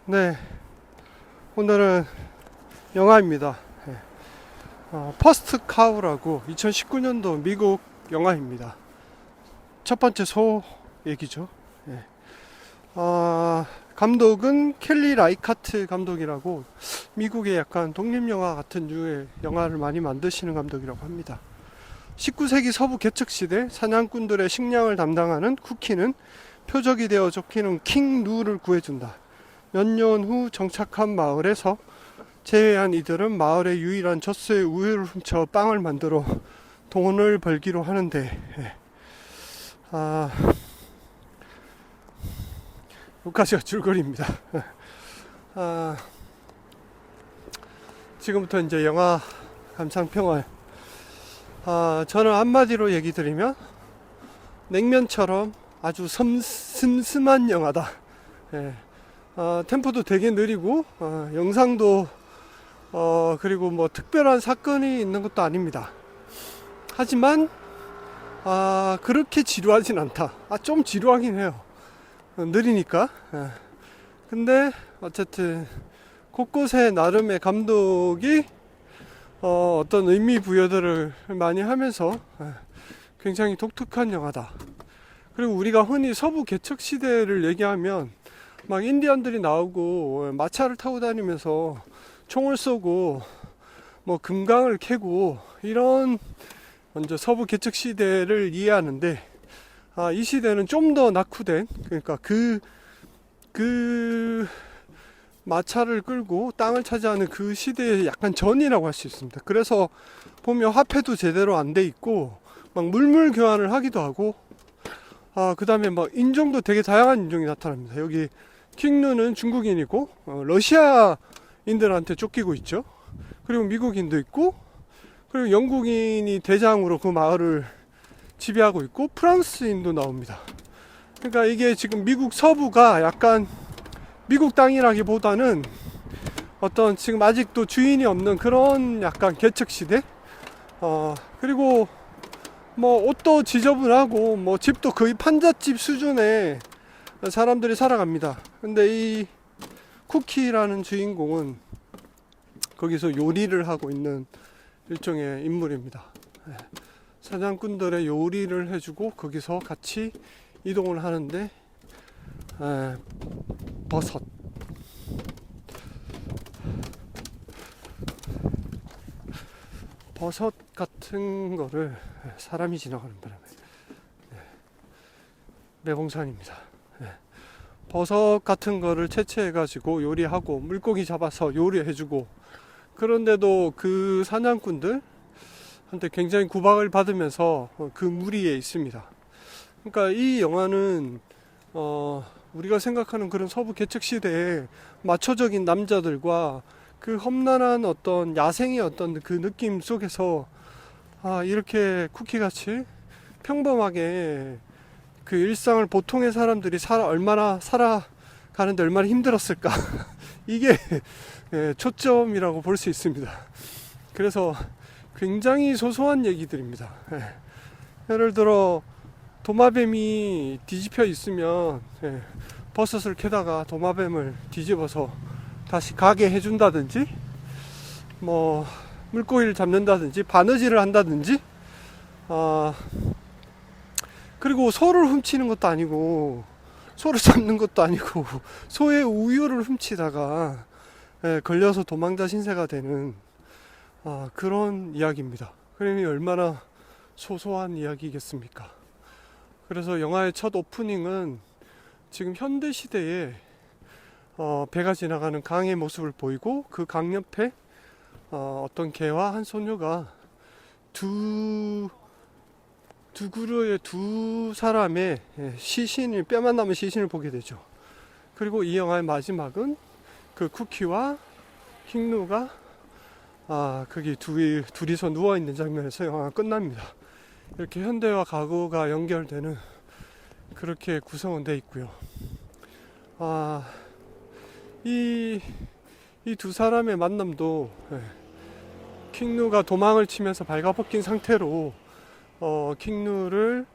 네, 오늘은 영화입니다. 퍼스트 카우라고 2019년도 미국 영화입니다. 첫 번째 소 얘기죠. 네. 감독은 켈리 라이카트 감독이라고 미국의 약간 독립영화 같은 류의 영화를 많이 만드시는 감독이라고 합니다. 19세기 서부 개척시대 사냥꾼들의 식량을 담당하는 쿠키는 표적이 되어 쫓기는 킹 누를 구해준다. 몇 년 후 정착한 마을에서 제외한 이들은 마을의 유일한 젖소의 우유를 훔쳐 빵을 만들어 돈을 벌기로 하는데, 여기까지가 줄거리입니다. 지금부터 이제 영화 감상평을, 저는 한마디로 얘기 드리면 냉면처럼 아주 슴슴한 영화다. 템포도 되게 느리고, 영상도, 그리고 뭐 특별한 사건이 있는 것도 아닙니다. 하지만, 그렇게 지루하진 않다. 좀 지루하긴 해요. 느리니까. 근데, 어쨌든, 곳곳에 나름의 감독이, 어떤 의미 부여들을 많이 하면서, 굉장히 독특한 영화다. 그리고 우리가 흔히 서부 개척 시대를 얘기하면, 막 인디언들이 나오고 마차를 타고 다니면서 총을 쏘고 뭐 금강을 캐고 이런 먼저 서부 개척 시대를 이해하는데, 이 시대는 좀 더 낙후된, 그러니까 그 마차를 끌고 땅을 차지하는 그 시대의 약간 전이라고 할 수 있습니다. 그래서 보면 화폐도 제대로 안 돼 있고 막 물물 교환을 하기도 하고, 그 다음에 막 인종도 되게 다양한 인종이 나타납니다. 여기 킹누는 중국인이고, 러시아인들한테 쫓기고 있죠. 그리고 미국인도 있고, 그리고 영국인이 대장으로 그 마을을 지배하고 있고, 프랑스인도 나옵니다. 그러니까 이게 지금 미국 서부가 약간 미국 땅이라기보다는 어떤 지금 아직도 주인이 없는 그런 약간 개척시대. 그리고 뭐 옷도 지저분하고 뭐 집도 거의 판잣집 수준의 사람들이 살아갑니다. 근데 이 쿠키라는 주인공은 거기서 요리를 하고 있는 일종의 인물입니다. 사냥꾼들의 요리를 해주고 거기서 같이 이동을 하는데, 버섯 같은 거를 사람이 지나가는 바람에 매봉산입니다. 버섯 같은 거를 채취해 가지고 요리하고 물고기 잡아서 요리해주고, 그런데도 그 사냥꾼들 한테 굉장히 구박을 받으면서 그 무리에 있습니다. 그러니까 이 영화는 우리가 생각하는 그런 서부 개척 시대의 마초적인 남자들과 그 험난한 어떤 야생의 어떤 그 느낌 속에서, 이렇게 쿠키같이 평범하게 그 일상을 보통의 사람들이 얼마나 살아가는데 얼마나 힘들었을까. 이게 초점이라고 볼 수 있습니다. 그래서 굉장히 소소한 얘기들입니다. 예를 들어 도마뱀이 뒤집혀 있으면 버섯을 캐다가 도마뱀을 뒤집어서 다시 가게 해준다든지, 뭐 물고기를 잡는다든지 바느질을 한다든지, 그리고 소를 훔치는 것도 아니고 소를 잡는 것도 아니고 소의 우유를 훔치다가 걸려서 도망자 신세가 되는, 그런 이야기입니다. 그러니 얼마나 소소한 이야기겠습니까? 그래서 영화의 첫 오프닝은 지금 현대 시대에 배가 지나가는 강의 모습을 보이고, 그 강 옆에 어떤 개와 한 소녀가 두 그루의 두 사람의 시신을, 뼈만 남은 시신을 보게 되죠. 그리고 이 영화의 마지막은 그 쿠키와 킹누가 거기 둘이서 누워있는 장면에서 영화가 끝납니다. 이렇게 현대와 과거가 연결되는, 그렇게 구성은 되어 있고요. 이 두 사람의 만남도, 킹누가 도망을 치면서 발가벗긴 상태로 킹누를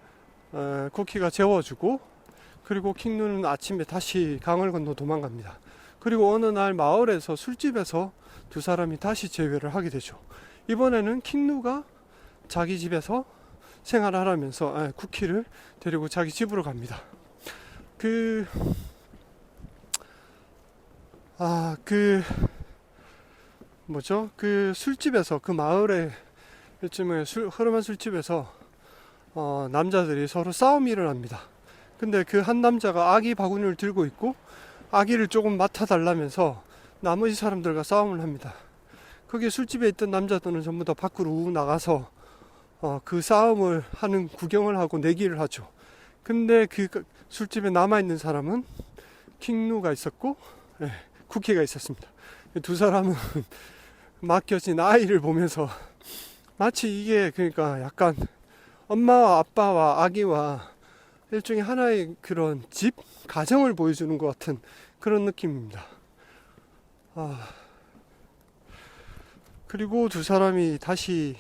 쿠키가 재워주고, 그리고 킹누는 아침에 다시 강을 건너 도망갑니다. 그리고 어느 날 마을에서 술집에서 두 사람이 다시 재회를 하게 되죠. 이번에는 킹누가 자기 집에서 생활하라면서 쿠키를 데리고 자기 집으로 갑니다. 그 술집에서, 그 마을의 일종의 허름한 술집에서 남자들이 서로 싸움이 일어납니다. 근데 그 한 남자가 아기 바구니를 들고 있고 아기를 조금 맡아달라면서 나머지 사람들과 싸움을 합니다. 거기에 술집에 있던 남자들은 전부 다 밖으로 우 나가서 그 싸움을 하는 구경을 하고 내기를 하죠. 근데 그 술집에 남아있는 사람은 킹누가 있었고 쿠키가 있었습니다. 두 사람은 맡겨진 아이를 보면서 마치 이게 그러니까 약간 엄마와 아빠와 아기와 일종의 하나의 그런 집, 가정을 보여주는 것 같은 그런 느낌입니다. 그리고 두 사람이 다시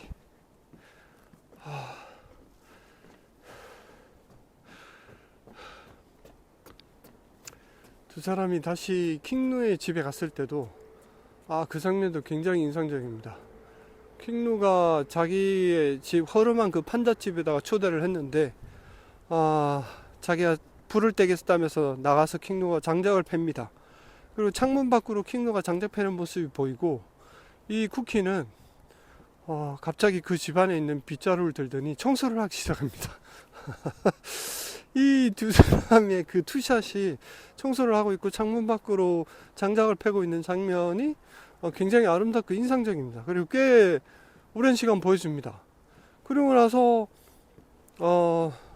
킹누의 집에 갔을 때도 그 장면도 굉장히 인상적입니다. 킹누가 자기의 집 허름한 그 판잣집에다가 초대를 했는데 자기가 불을 떼겠다면서 나가서 킹누가 장작을 팹니다. 그리고 창문 밖으로 킹누가 장작 패는 모습이 보이고, 이 쿠키는 갑자기 그 집안에 있는 빗자루를 들더니 청소를 하기 시작합니다. 이 두 사람의 그 투샷이 청소를 하고 있고 창문 밖으로 장작을 패고 있는 장면이 굉장히 아름답고 인상적입니다. 그리고 꽤 오랜 시간 보여줍니다. 그리고 나서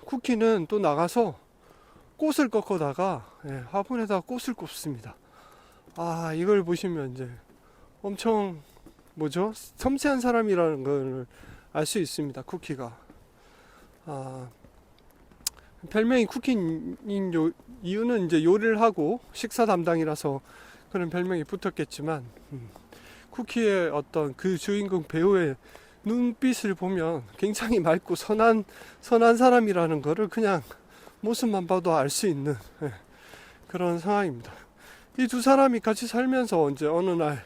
쿠키는 또 나가서 꽃을 꺾어다가 화분에다가 꽃을 꼽습니다. 이걸 보시면 이제 엄청 섬세한 사람이라는 걸 알 수 있습니다. 쿠키가. 별명이 쿠키인 이유는 이제 요리를 하고 식사 담당이라서 그런 별명이 붙었겠지만, 쿠키의 어떤 그 주인공 배우의 눈빛을 보면 굉장히 맑고 선한 사람이라는 거를 그냥 모습만 봐도 알 수 있는 그런 상황입니다. 이 두 사람이 같이 살면서 이제 어느 날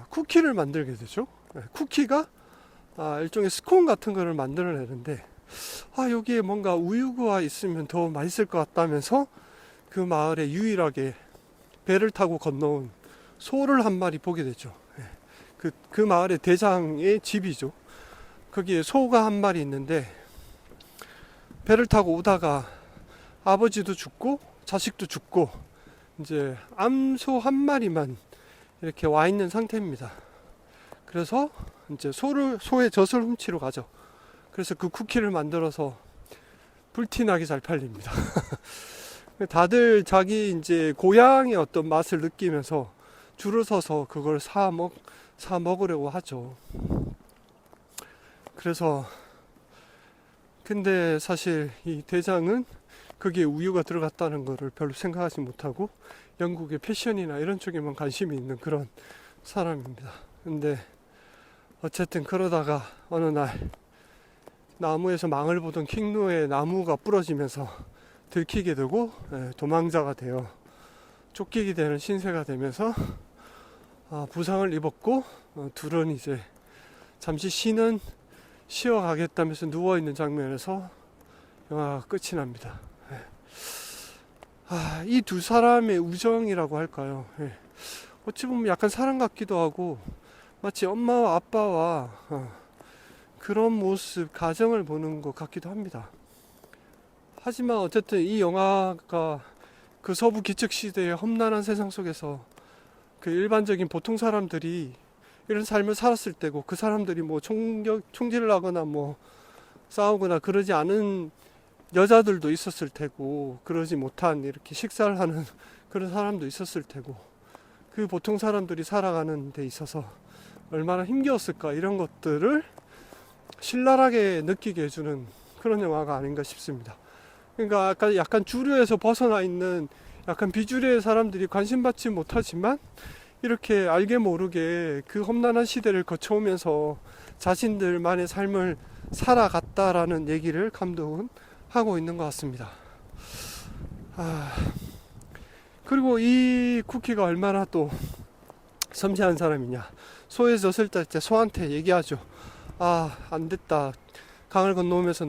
쿠키를 만들게 되죠. 쿠키가 일종의 스콘 같은 거를 만들어내는데, 여기에 뭔가 우유가 있으면 더 맛있을 것 같다면서 그 마을에 유일하게 배를 타고 건너온 소를 한 마리 보게 되죠. 그 마을의 대장의 집이죠. 거기에 소가 한 마리 있는데, 배를 타고 오다가 아버지도 죽고 자식도 죽고 이제 암소 한 마리만 이렇게 와 있는 상태입니다. 그래서 이제 소의 젖을 훔치러 가죠. 그래서 그 쿠키를 만들어서 불티나게 잘 팔립니다. 다들 자기 이제 고향의 어떤 맛을 느끼면서 줄을 서서 그걸 사 먹으려고 하죠. 그래서 근데 사실 이 대장은 거기에 우유가 들어갔다는 거를 별로 생각하지 못하고 영국의 패션이나 이런 쪽에만 관심이 있는 그런 사람입니다. 근데 어쨌든 그러다가 어느 날 나무에서 망을 보던 킹누의 나무가 부러지면서 들키게 되고 도망자가 되어 쫓기게 되는 신세가 되면서 부상을 입었고, 둘은 이제 잠시 쉬어가겠다면서 누워있는 장면에서 영화가 끝이 납니다. 이 두 사람의 우정이라고 할까요? 어찌 보면 약간 사랑 같기도 하고 마치 엄마와 아빠와 그런 모습, 가정을 보는 것 같기도 합니다. 하지만 어쨌든 이 영화가 그 서부 기척시대의 험난한 세상 속에서 그 일반적인 보통 사람들이 이런 삶을 살았을 때고, 그 사람들이 뭐 총질을 하거나 뭐 싸우거나 그러지 않은 여자들도 있었을 테고, 그러지 못한 이렇게 식사를 하는 그런 사람도 있었을 테고, 그 보통 사람들이 살아가는 데 있어서 얼마나 힘겨웠을까, 이런 것들을 신랄하게 느끼게 해주는 그런 영화가 아닌가 싶습니다. 그러니까 약간 주류에서 벗어나 있는 약간 비주류의 사람들이 관심받지 못하지만 이렇게 알게 모르게 그 험난한 시대를 거쳐오면서 자신들만의 삶을 살아갔다라는 얘기를 감독은 하고 있는 것 같습니다. 그리고 이 쿠키가 얼마나 또 섬세한 사람이냐. 소에 젖을 때 소한테 얘기하죠. 아, 안 됐다. 강을 건너오면서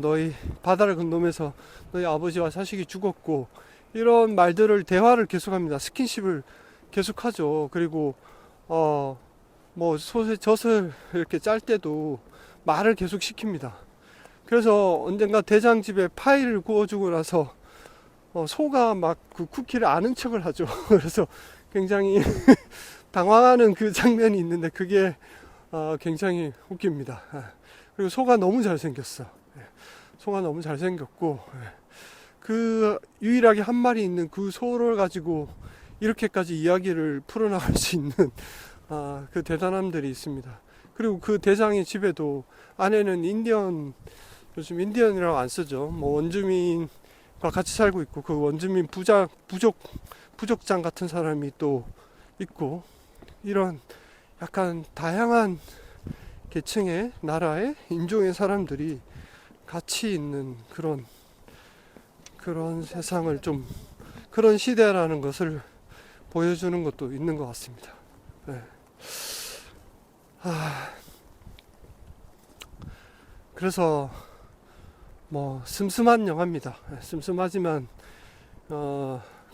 바다를 건너오면서 너희 아버지와 자식이 죽었고, 이런 말들을, 대화를 계속합니다. 스킨십을 계속하죠. 그리고 뭐 소의 젖을 이렇게 짤 때도 말을 계속 시킵니다. 그래서 언젠가 대장 집에 파이를 구워주고 나서 소가 막 그 쿠키를 아는 척을 하죠. 그래서 굉장히 당황하는 그 장면이 있는데, 그게 굉장히 웃깁니다. 그리고 소가 너무 잘생겼어. 소가 너무 잘생겼고, 그 유일하게 한 마리 있는 그 소를 가지고 이렇게까지 이야기를 풀어나갈 수 있는 그 대단함들이 있습니다. 그리고 그 대장의 집에도 아내는 요즘 인디언이라고 안 쓰죠. 뭐 원주민과 같이 살고 있고, 그 원주민 부족장 같은 사람이 또 있고, 이런 약간 다양한 계층의, 나라의, 인종의 사람들이 같이 있는 그런 세상을 좀, 그런 시대라는 것을 보여주는 것도 있는 것 같습니다. 네. 그래서 뭐 슴슴한 영화입니다. 슴슴하지만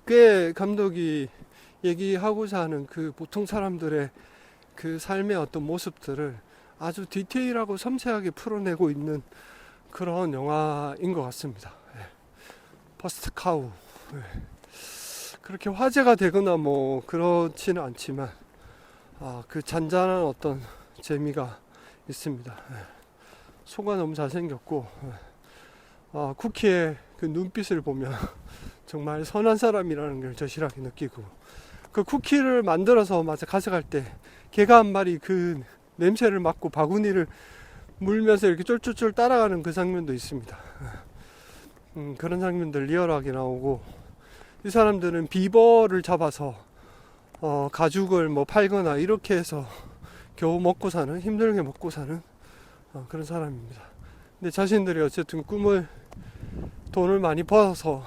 꽤 감독이 얘기하고자 하는 그 보통 사람들의 그 삶의 어떤 모습들을 아주 디테일하고 섬세하게 풀어내고 있는 그런 영화인 것 같습니다. 퍼스트 카우. 그렇게 화제가 되거나 뭐 그렇지는 않지만 그 잔잔한 어떤 재미가 있습니다. 소가 너무 잘생겼고, 쿠키의 그 눈빛을 보면 정말 선한 사람이라는 걸 절실하게 느끼고, 그 쿠키를 만들어서 가져갈 때 개가 한 마리 그 냄새를 맡고 바구니를 물면서 이렇게 쫄쫄쫄 따라가는 그 장면도 있습니다. 그런 장면들 리얼하게 나오고, 이 사람들은 비버를 잡아서 가죽을 뭐 팔거나 이렇게 해서 겨우 먹고 사는, 힘들게 먹고 사는 그런 사람입니다. 근데 자신들이 어쨌든 돈을 많이 벌어서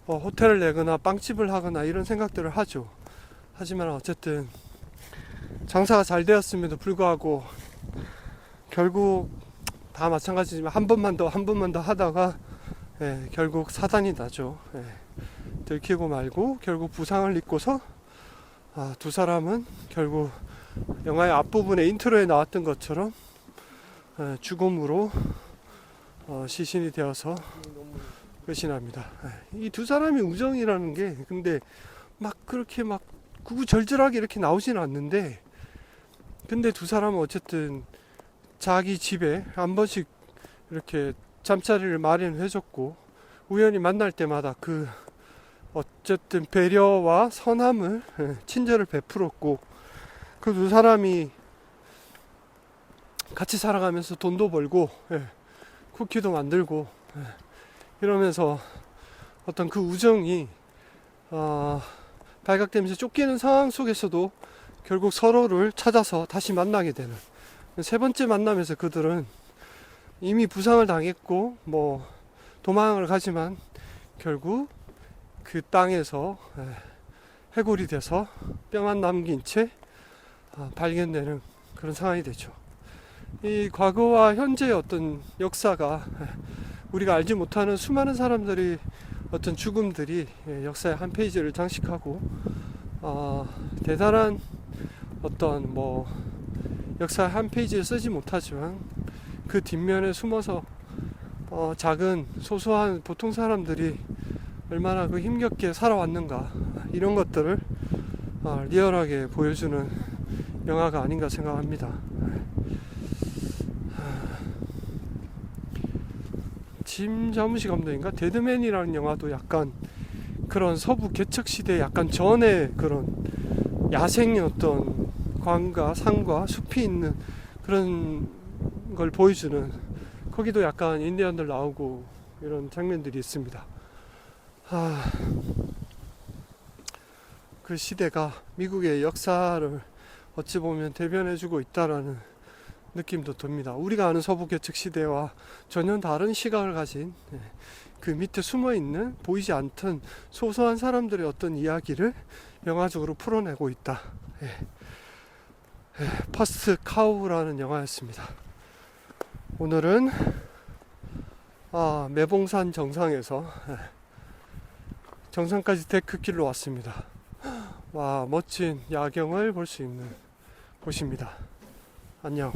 호텔을 내거나 빵집을 하거나 이런 생각들을 하죠. 하지만 어쨌든 장사가 잘 되었음에도 불구하고 결국 다 마찬가지지만 한 번만 더 하다가 결국 사단이 나죠. 들키고 말고 결국 부상을 입고서 두 사람은 결국 영화의 앞부분에 인트로에 나왔던 것처럼 죽음으로 시신이 되어서 끝이 납니다. 이 두 사람의 우정이라는 게 근데 막 그렇게 막 구구절절하게 이렇게 나오지는 않는데, 근데 두 사람은 어쨌든 자기 집에 한 번씩 이렇게 잠자리를 마련해줬고, 우연히 만날 때마다 그 어쨌든 배려와 선함을, 친절을 베풀었고, 그 두 사람이 같이 살아가면서 돈도 벌고 쿠키도 만들고 이러면서 어떤 그 우정이 발각되면서 쫓기는 상황 속에서도 결국 서로를 찾아서 다시 만나게 되는, 세 번째 만남에서 그들은 이미 부상을 당했고 뭐 도망을 가지만 결국 그 땅에서 해골이 돼서 뼈만 남긴 채 발견되는 그런 상황이 되죠. 이 과거와 현재의 어떤 역사가 우리가 알지 못하는 수많은 사람들이 어떤 죽음들이 역사의 한 페이지를 장식하고 대단한 어떤 뭐 역사의 한 페이지를 쓰지 못하지만 그 뒷면에 숨어서 작은 소소한 보통 사람들이 얼마나 그 힘겹게 살아왔는가, 이런 것들을 리얼하게 보여주는 영화가 아닌가 생각합니다. 짐 자무시 감독인가? 데드맨이라는 영화도 약간 그런 서부 개척 시대 약간 전에 그런 야생의 어떤 광과 산과 숲이 있는 그런 걸 보여주는, 거기도 약간 인디언들 나오고 이런 장면들이 있습니다. 그 시대가 미국의 역사를 어찌 보면 대변해주고 있다라는 느낌도 듭니다. 우리가 아는 서부 개척 시대와 전혀 다른 시각을 가진 그 밑에 숨어 있는 보이지 않던 소소한 사람들의 어떤 이야기를 영화적으로 풀어내고 있다. 퍼스트 카우라는 영화였습니다. 오늘은 매봉산 정상에서 정상까지 데크길로 왔습니다. 와, 멋진 야경을 볼 수 있는 곳입니다. 안녕.